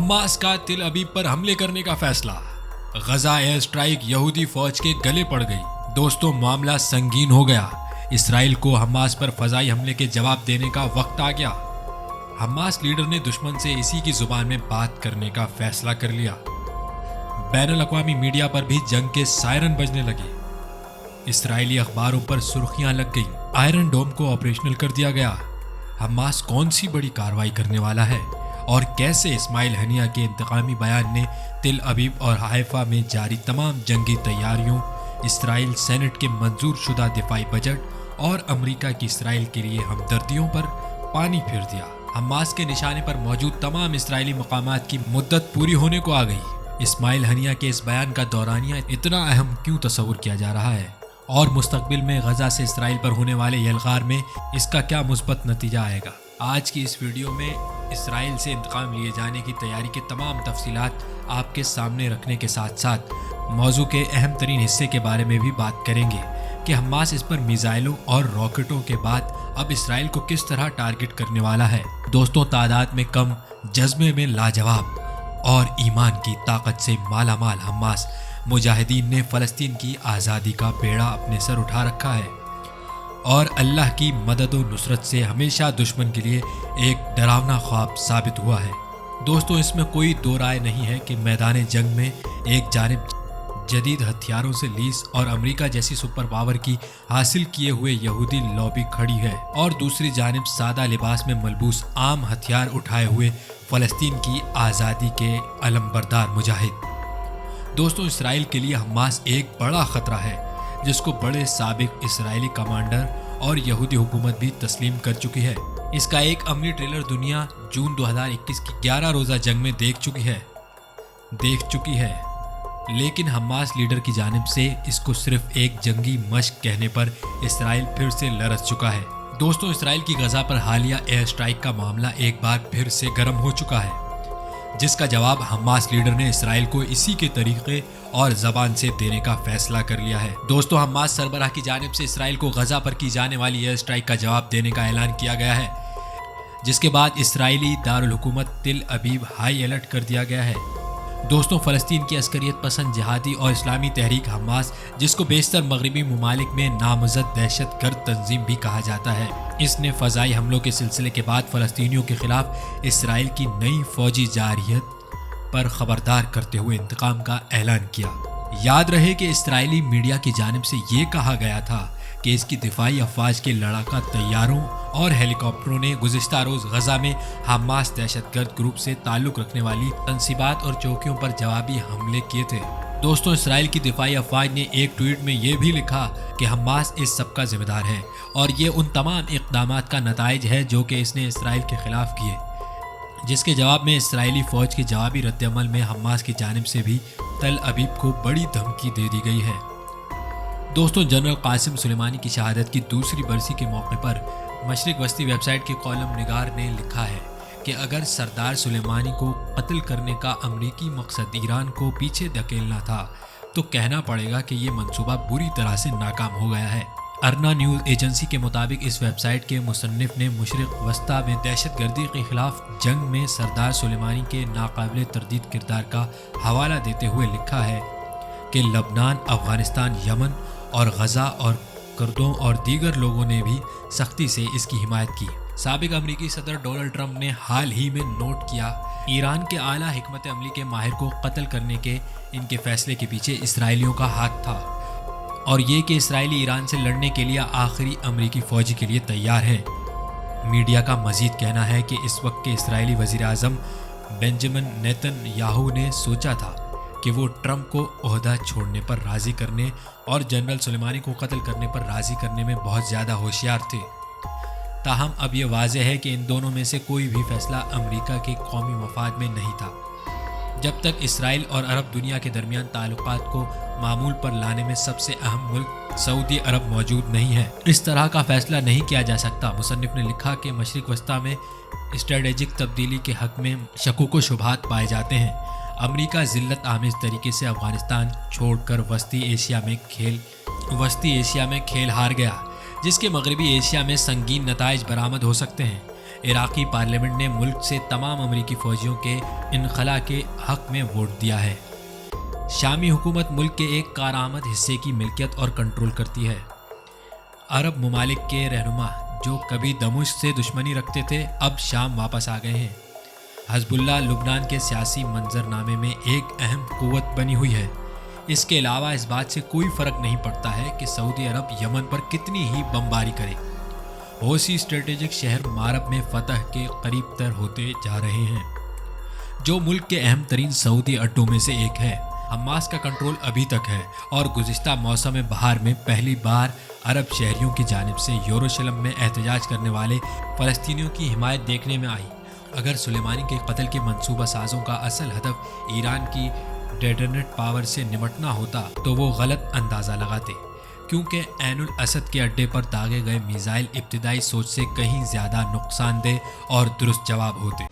Hamas का तिल अबीब पर हमले करने का फैसला। गजा एयर स्ट्राइक यहूदी फौज के गले पड़ गई। दोस्तों, मामला संगीन हो गया। इसराइल को हमास पर फजाई हमले के जवाब देने का वक्त आ गया। हमास लीडर ने दुश्मन से इसी की जुबान में बात करने का फैसला कर लिया। बैनुल अक़वामी मीडिया पर भी जंग के सायरन बजने लगे। इसराइली अखबारों पर सुर्खियां लग गई। आयरन डोम को ऑपरेशनल कर दिया गया। हमास कौन सी बड़ी कार्रवाई करने वाला है और कैसे इस्माइल हनिया के इंतकामी बयान ने तिल अबीब और हाइफा में जारी तमाम जंगी तैयारियों, इसराइल सेनेट के मंजूर शुदा दिफाई बजट और अमेरिका की इसराइल के लिए हमदर्दियों पर पानी फेर दिया। हमास के निशाने पर मौजूद तमाम इसराइली मकामात की मुद्दत पूरी होने को आ गई। इस्माइल हनिया के इस बयान का दौरानिया इतना अहम क्यों तस्वुर किया जा रहा है और मुस्तकबिल में गजा से इसराइल पर होने वाले यलगार में इसका क्या मुस्बत नतीजा आएगा। आज की इस वीडियो में इसराइल से इंतकाम लिए जाने की तैयारी के तमाम तफसीलात आपके सामने रखने के साथ साथ मौजू के अहम तरीन हिस्से के बारे में भी बात करेंगे कि हमास इस पर मिसाइलों और रॉकेटों के बाद अब इसराइल को किस तरह टारगेट करने वाला है। दोस्तों, तादाद में कम, जज्बे में लाजवाब और ईमान की ताकत से मालामाल हमास मुजाहिदीन ने फ़लस्तीन की आज़ादी का बेड़ा अपने सर उठा रखा है और अल्लाह की मदद और नुसरत से हमेशा दुश्मन के लिए एक डरावना ख्वाब साबित हुआ है। दोस्तों, इसमें कोई दो राय नहीं है कि मैदान जंग में एक जानिब जदीद हथियारों से लैस और अमेरिका जैसी सुपर पावर की हासिल किए हुए यहूदी लॉबी खड़ी है और दूसरी जानिब सादा लिबास में मलबूस आम हथियार उठाए हुए फ़लस्तीन की आज़ादी के अलमबरदार मुजाहिद। दोस्तों, इसराइल के लिए हमास एक बड़ा खतरा है जिसको बड़े साबिक इसराइली कमांडर और यहूदी हुकूमत भी तस्लीम कर चुकी है। इसका एक अमली ट्रेलर दुनिया जून 2021 की 11 रोज़ा जंग में देख चुकी है, लेकिन हमास लीडर की जानिब से इसको सिर्फ एक जंगी मश्क कहने पर इसराइल फिर से लरस चुका है। दोस्तों, इसराइल की गजा पर हालिया एयर स्ट्राइक का मामला एक बार फिर से गर्म हो चुका है, जिसका जवाब हमास लीडर ने इसराइल को इसी के तरीके और जबान से देने का फैसला कर लिया है। दोस्तों, हमास सरबराह की जानिब से इसराइल को गजा पर की जाने वाली एयर स्ट्राइक का जवाब देने का ऐलान किया गया है, जिसके बाद इसराइली दारुल हुकूमत तिल अबीब हाई अलर्ट कर दिया गया है। दोस्तों, फ़लस्तीन की अस्करियत पसंद जिहादी और इस्लामी तहरीक हमास, जिसको बेशतर मगरबी ममालिक में नामज़द दहशतगर्द तंजीम भी कहा जाता है, इसने फ़ज़ाई हमलों के सिलसिले के बाद फ़लस्तीनियों के खिलाफ इसराइल की नई फ़ौजी जारियत पर खबरदार करते हुए इंतकाम का ऐलान किया। याद रहे कि इसराइली मीडिया की जानिब से ये कहा गया था कि इसकी दिफाई अफवाज के लड़ाका तैयारों और हेलीकॉप्टरों ने गुज़िश्ता रोज़ गजा में हमास दहशतगर्द ग्रुप से ताल्लुक़ रखने वाली तंसीबात और चौकियों पर जवाबी हमले किए थे। दोस्तों, इसराइल की दिफाई अफवाज ने एक ट्वीट में ये भी लिखा कि हमास इस सब का जिम्मेदार है और ये उन तमाम इक़दामात का नताइज है जो कि इसने इसराइल के ख़िलाफ़ किए, जिसके जवाब में इसराइली फ़ौज के जवाबी रद्दअमल में हमास की जानिब से भी तल अबीब को बड़ी धमकी दे दी गई है। दोस्तों, जनरल कासिम सुलेमानी की शहादत की दूसरी बरसी के मौके पर मशरिक वस्ती वेबसाइट के कॉलम निगार ने लिखा है कि अगर सरदार सुलेमानी को कत्ल करने का अमरीकी मकसद ईरान को पीछे धकेलना था तो कहना पड़ेगा कि ये मंसूबा बुरी तरह से नाकाम हो गया है। अर्ना न्यूज़ एजेंसी के मुताबिक इस वेबसाइट के मुसन्निफ ने मशरिक वस्ता में दहशतगर्दी के खिलाफ जंग में सरदार सुलेमानी के नाकाबिल तरदीद किरदार का हवाला देते हुए लिखा है कि लबनान, अफगानिस्तान, यमन और गजा और कुर्दों और दीगर लोगों ने भी सख्ती से इसकी हिमायत की। साबिक अमरीकी सदर डोनाल्ड ट्रंप ने हाल ही में नोट किया ईरान के आला हिकमत अमली के माहिर को कत्ल करने के इनके फैसले के पीछे इसराइलियों का हाथ था और ये कि इसराइली ईरान से लड़ने के लिए आखिरी अमरीकी फ़ौजी के लिए तैयार हैं। मीडिया का मजीद कहना है कि इस वक्त के इसराइली वज़ीर आज़म बेंजामिन नेतन्याहू ने सोचा था कि वो ट्रंप को ओहदा छोड़ने पर राज़ी करने और जनरल सुलेमानी को कत्ल करने पर राज़ी करने में बहुत ज़्यादा होशियार थे। ताहम अब ये वाज़ेह है कि इन दोनों में से कोई भी फैसला अमेरिका के कौमी मफाद में नहीं था, जब तक इसराइल और अरब दुनिया के दरमियान ताल्लुकात को मामूल पर लाने में सबसे अहम मुल्क सऊदी अरब मौजूद नहीं है। इस तरह का फैसला नहीं किया जा सकता। मुसन्निफ ने लिखा कि मशरिक वस्ता में स्ट्रेटेजिक तब्दीली के हक में शकूक व शुबहात पाए जाते हैं। अमेरिका जिल्लत आमेज तरीके से अफगानिस्तान छोड़कर वस्ती एशिया में खेल हार गया, जिसके मगरबी एशिया में संगीन नताइज बरामद हो सकते हैं। عراقی پارلیمنٹ نے ملک سے تمام امریکی فوجیوں کے انخلا کے حق میں ووٹ دیا ہے۔ شامی حکومت ملک کے ایک کارآمد حصے کی ملکیت اور کنٹرول کرتی ہے۔ عرب ممالک کے رہنما جو کبھی دمشق سے دشمنی رکھتے تھے اب شام واپس آ گئے ہیں۔ حزب اللہ لبنان کے سیاسی منظرنامے میں ایک اہم قوت بنی ہوئی ہے۔ اس کے علاوہ اس بات سے کوئی فرق نہیں پڑتا ہے کہ سعودی عرب یمن پر کتنی ہی بمباری کرے۔ حوثی اسٹریٹجک شہر مارب میں فتح کے قریب تر ہوتے جا رہے ہیں، جو ملک کے اہم ترین سعودی اڈوں میں سے ایک ہے۔ حماس کا کنٹرول ابھی تک ہے اور گزشتہ موسم بہار میں پہلی بار عرب شہریوں کی جانب سے یروشلم میں احتجاج کرنے والے فلسطینیوں کی حمایت دیکھنے میں آئی۔ اگر سلیمانی کے قتل کے منصوبہ سازوں کا اصل ہدف ایران کی ڈیٹرنٹ پاور سے نمٹنا ہوتا تو وہ غلط اندازہ لگاتے، کیونکہ عین الاسد کے اڈے پر داغے گئے میزائل ابتدائی سوچ سے کہیں زیادہ نقصان دہ اور درست جواب ہوتے۔